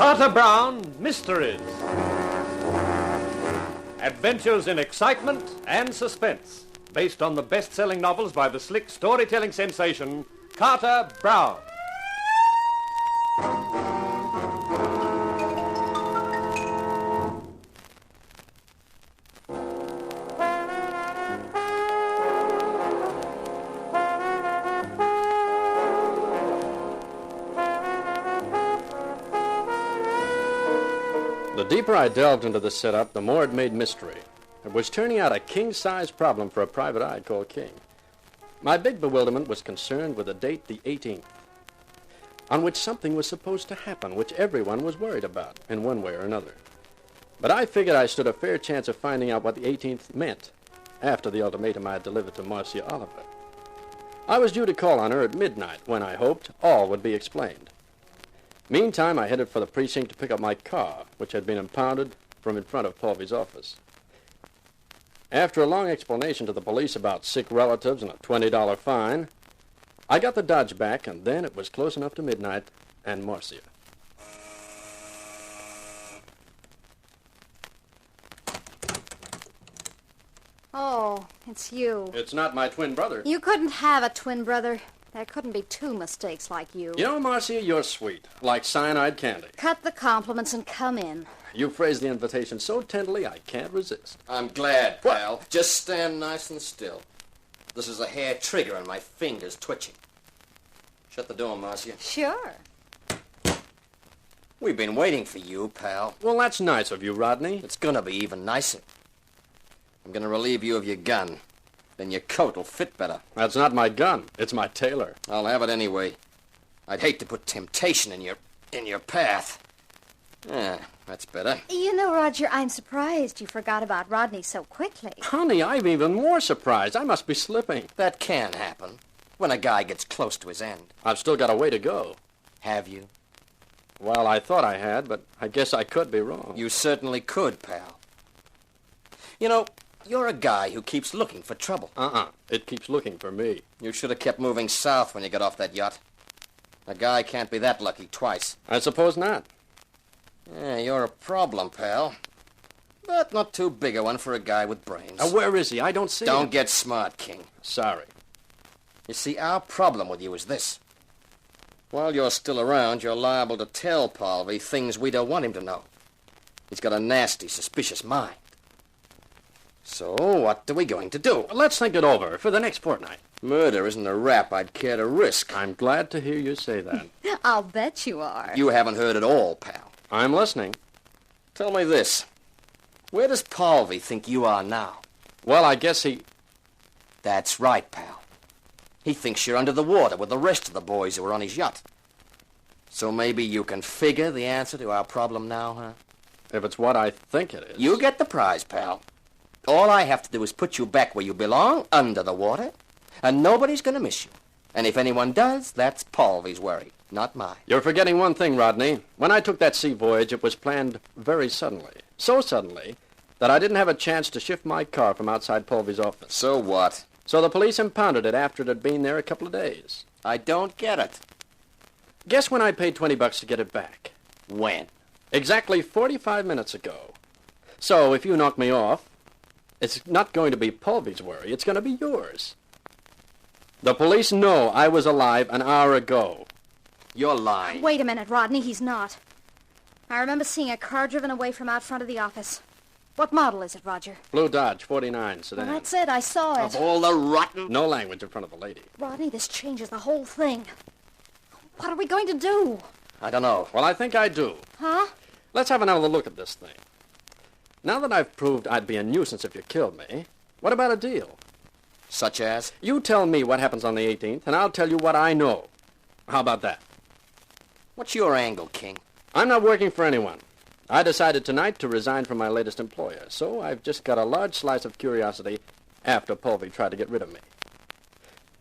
Carter Brown Mysteries. Adventures in excitement and suspense, based on the best-selling novels by the slick storytelling sensation, Carter Brown. The deeper I delved into the setup, the more it made mystery. It was turning out a king-size problem for a private eye called King. My big bewilderment was concerned with the date, the 18th, on which something was supposed to happen, which everyone was worried about, in one way or another. But I figured I stood a fair chance of finding out what the 18th meant after the ultimatum I had delivered to Marcia Oliver. I was due to call on her at midnight, when I hoped all would be explained. Meantime, I headed for the precinct to pick up my car, which had been impounded from in front of Paulvy's office. After a long explanation to the police about sick relatives and a $20 fine, I got the Dodge back, and then it was close enough to midnight and Marcia. Oh, it's you. It's not my twin brother. You couldn't have a twin brother. There couldn't be two mistakes like you. You know, Marcia, you're sweet, like cyanide candy. Cut the compliments and come in. You phrased the invitation so tenderly, I can't resist. I'm glad, pal. Just stand nice and still. This is a hair trigger and my finger's twitching. Shut the door, Marcia. Sure. We've been waiting for you, pal. Well, that's nice of you, Rodney. It's gonna be even nicer. I'm gonna relieve you of your gun. Then your coat will fit better. That's not my gun. It's my tailor. I'll have it anyway. I'd hate to put temptation in your path. Yeah, that's better. You know, Roger, I'm surprised you forgot about Rodney so quickly. Honey, I'm even more surprised. I must be slipping. That can happen when a guy gets close to his end. I've still got a way to go. Have you? Well, I thought I had, but I guess I could be wrong. You certainly could, pal. You know, you're a guy who keeps looking for trouble. It keeps looking for me. You should have kept moving south when you got off that yacht. A guy can't be that lucky twice. I suppose not. Yeah, you're a problem, pal. But not too big a one for a guy with brains. Where is he? I don't see him. Don't get smart, King. Sorry. You see, our problem with you is this. While you're still around, you're liable to tell Paulvy things we don't want him to know. He's got a nasty, suspicious mind. So, what are we going to do? Let's think it over for the next fortnight. Murder isn't a rap I'd care to risk. I'm glad to hear you say that. I'll bet you are. You haven't heard it all, pal. I'm listening. Tell me this. Where does Paulvy think you are now? Well, I guess he... That's right, pal. He thinks you're under the water with the rest of the boys who were on his yacht. So maybe you can figure the answer to our problem now, huh? If it's what I think it is. You get the prize, pal. All I have to do is put you back where you belong, under the water, and nobody's going to miss you. And if anyone does, that's Paulvy's worry, not mine. You're forgetting one thing, Rodney. When I took that sea voyage, it was planned very suddenly. So suddenly that I didn't have a chance to shift my car from outside Paulvy's office. So what? So the police impounded it after it had been there a couple of days. I don't get it. Guess when I paid $20 to get it back? When? Exactly 45 minutes ago. So if you knock me off, it's not going to be Paulvy's worry. It's going to be yours. The police know I was alive an hour ago. You're lying. Wait a minute, Rodney. He's not. I remember seeing a car driven away from out front of the office. What model is it, Roger? Blue Dodge, 49 sedan. Well, that's it. I saw it. Of all the rotten... No language in front of the lady. Rodney, this changes the whole thing. What are we going to do? I don't know. Well, I think I do. Huh? Let's have another look at this thing. Now that I've proved I'd be a nuisance if you killed me, what about a deal? Such as? You tell me what happens on the 18th, and I'll tell you what I know. How about that? What's your angle, King? I'm not working for anyone. I decided tonight to resign from my latest employer, so I've just got a large slice of curiosity after Paulvy tried to get rid of me.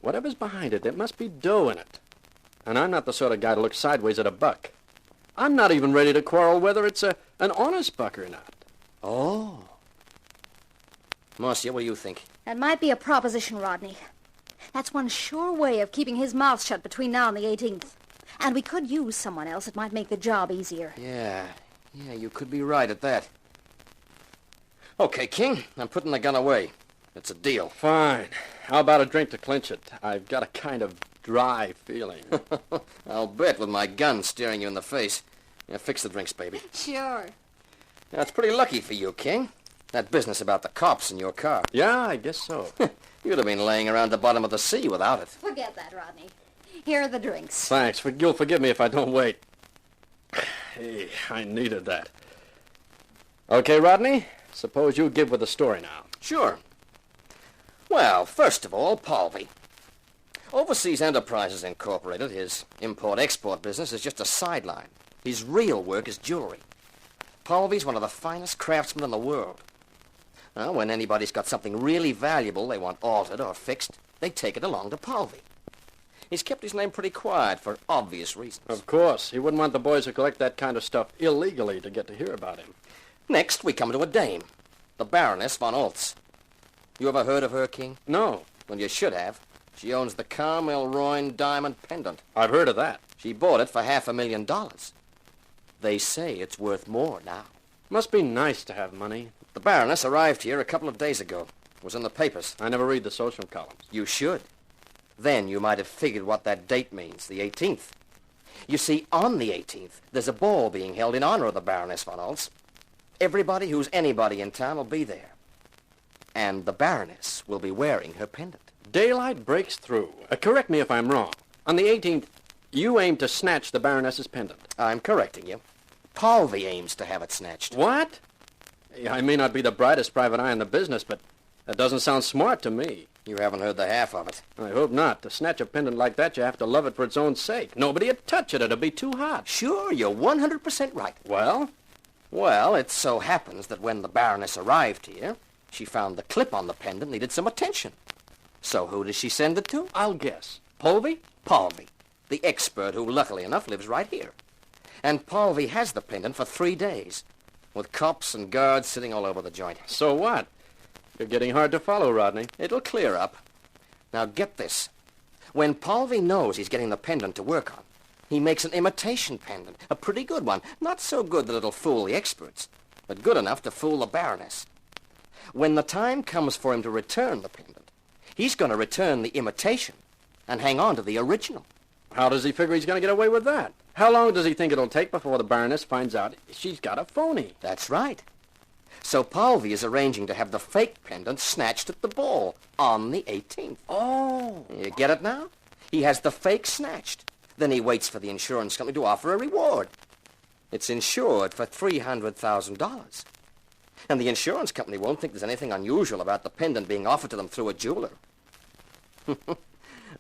Whatever's behind it, there must be dough in it. And I'm not the sort of guy to look sideways at a buck. I'm not even ready to quarrel whether it's an honest buck or not. Oh. Marcia, what do you think? That might be a proposition, Rodney. That's one sure way of keeping his mouth shut between now and the 18th. And we could use someone else. It might make the job easier. Yeah, you could be right at that. Okay, King, I'm putting the gun away. It's a deal. Fine. How about a drink to clinch it? I've got a kind of dry feeling. I'll bet with my gun staring you in the face. Yeah, fix the drinks, baby. Sure. That's pretty lucky for you, King. That business about the cops in your car. Yeah, I guess so. You'd have been laying around the bottom of the sea without it. Forget that, Rodney. Here are the drinks. Thanks. You'll forgive me if I don't wait. Hey, I needed that. Okay, Rodney, suppose you give with the story now. Sure. Well, first of all, Palvy. Overseas Enterprises Incorporated, his import-export business, is just a sideline. His real work is jewelry. Palvy's one of the finest craftsmen in the world. Well, when anybody's got something really valuable they want altered or fixed, they take it along to Palvy. He's kept his name pretty quiet for obvious reasons. Of course. He wouldn't want the boys who collect that kind of stuff illegally to get to hear about him. Next, we come to a dame, the Baroness von Oltz. You ever heard of her, King? No. Well, you should have. She owns the Carmel Royne diamond pendant. I've heard of that. She bought it for $500,000. They say it's worth more now. Must be nice to have money. The Baroness arrived here a couple of days ago. It was in the papers. I never read the social columns. You should. Then you might have figured what that date means, the 18th. You see, on the 18th, there's a ball being held in honor of the Baroness von Oltz. Everybody who's anybody in town will be there. And the Baroness will be wearing her pendant. Daylight breaks through. Correct me if I'm wrong. On the 18th, you aim to snatch the Baroness's pendant. I'm correcting you. Palvy aims to have it snatched. What? I may not be the brightest private eye in the business, but that doesn't sound smart to me. You haven't heard the half of it. I hope not. To snatch a pendant like that, you have to love it for its own sake. Nobody'd touch it. It'd be too hot. Sure, you're 100% right. Well? Well, it so happens that when the Baroness arrived here, she found the clip on the pendant needed some attention. So who does she send it to? I'll guess. Palvy? Palvy, the expert who, luckily enough, lives right here. And Palvy has the pendant for 3 days, with cops and guards sitting all over the joint. So what? You're getting hard to follow, Rodney. It'll clear up. Now get this. When Palvy knows he's getting the pendant to work on, he makes an imitation pendant, a pretty good one. Not so good that it'll fool the experts, but good enough to fool the Baroness. When the time comes for him to return the pendant, he's going to return the imitation and hang on to the original. How does he figure he's going to get away with that? How long does he think it'll take before the Baroness finds out she's got a phony? That's right. So Palvy is arranging to have the fake pendant snatched at the ball on the 18th. Oh. You get it now? He has the fake snatched. Then he waits for the insurance company to offer a reward. It's insured for $300,000. And the insurance company won't think there's anything unusual about the pendant being offered to them through a jeweler.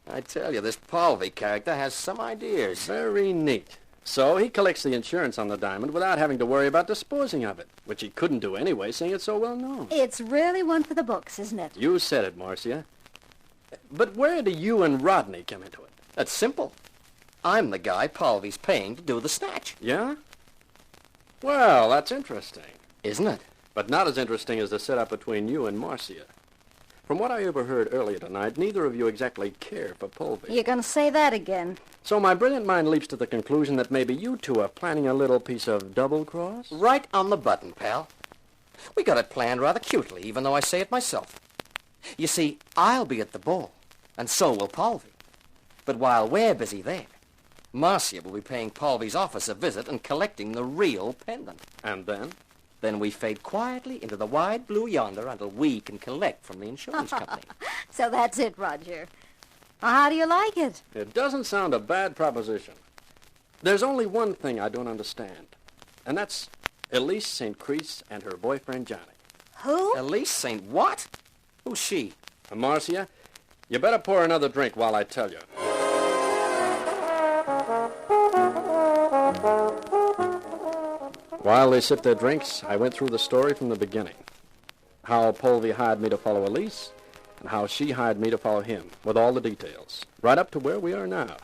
I tell you, this Palvy character has some ideas. Very neat. So he collects the insurance on the diamond without having to worry about disposing of it, which he couldn't do anyway, seeing it's so well known. It's really one for the books, isn't it? You said it, Marcia. But where do you and Rodney come into it? That's simple. I'm the guy Palvy's paying to do the snatch. Yeah? Well, that's interesting. Isn't it? But not as interesting as the setup between you and Marcia. From what I overheard earlier tonight, neither of you exactly care for Palvy. You're going to say that again. So my brilliant mind leaps to the conclusion that maybe you two are planning a little piece of double-cross? Right on the button, pal. We got it planned rather cutely, even though I say it myself. You see, I'll be at the ball, and so will Palvy. But while we're busy there, Marcia will be paying Palvy's office a visit and collecting the real pendant. And then? Then we fade quietly into the wide blue yonder until we can collect from the insurance company. So that's it, Roger. Well, how do you like it? It doesn't sound a bad proposition. There's only one thing I don't understand, and that's Elise St. Chris and her boyfriend, Johnny. Who? Elise St. What? Who's she? Marcia, you better pour another drink while I tell you. While they sipped their drinks, I went through the story from the beginning. How Palvy hired me to follow Elise, and how she hired me to follow him, with all the details, right up to where we are now.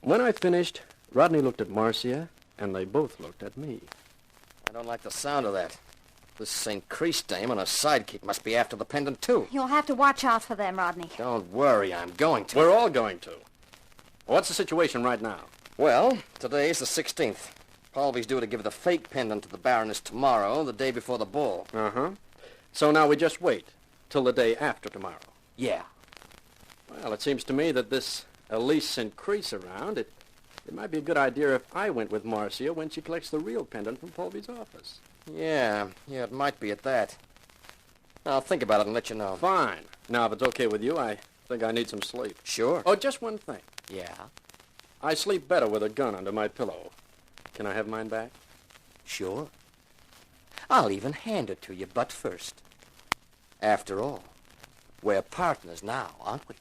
When I finished, Rodney looked at Marcia, and they both looked at me. I don't like the sound of that. This St. Chris dame and her sidekick must be after the pendant, too. You'll have to watch out for them, Rodney. Don't worry, I'm going to. We're all going to. What's the situation right now? Well, today's the 16th. Paulvy's due to give the fake pendant to the Baroness tomorrow, the day before the ball. Uh-huh. So now we just wait till the day after tomorrow. Yeah. Well, it seems to me that this Elise sent Crease around. It might be a good idea if I went with Marcia when she collects the real pendant from Paulvy's office. Yeah, it might be at that. I'll think about it and let you know. Fine. Now, if it's okay with you, I think I need some sleep. Sure. Oh, just one thing. Yeah? I sleep better with a gun under my pillow. Can I have mine back? Sure. I'll even hand it to you, but first. After all, we're partners now, aren't we?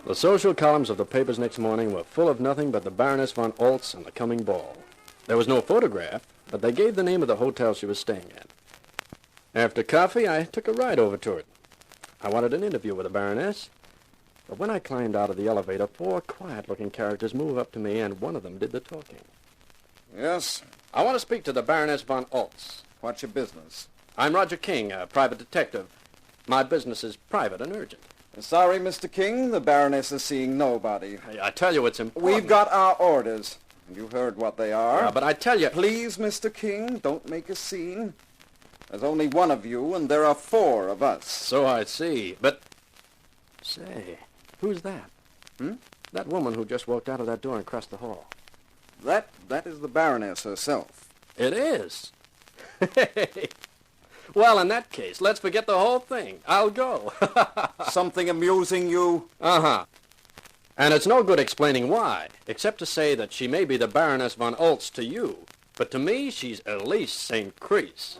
The social columns of the papers next morning were full of nothing but the Baroness von Oltz and the coming ball. There was no photograph, but they gave the name of the hotel she was staying at. After coffee, I took a ride over to it. I wanted an interview with the Baroness, but when I climbed out of the elevator, 4 quiet-looking characters moved up to me, and one of them did the talking. Yes? I want to speak to the Baroness von Oltz. What's your business? I'm Roger King, a private detective. My business is private and urgent. Sorry, Mr. King, the Baroness is seeing nobody. I tell you it's important. We've got our orders. You heard what they are. Yeah, but I tell you... Please, Mr. King, don't make a scene. There's only one of you, and there are 4 of us. So I see, but... Say, who's that? That woman who just walked out of that door and crossed the hall. That is the Baroness herself. It is? Well, in that case, let's forget the whole thing. I'll go. Something amusing you? Uh-huh. And it's no good explaining why, except to say that she may be the Baroness von Oltz to you, but to me, she's Elise St. Crease.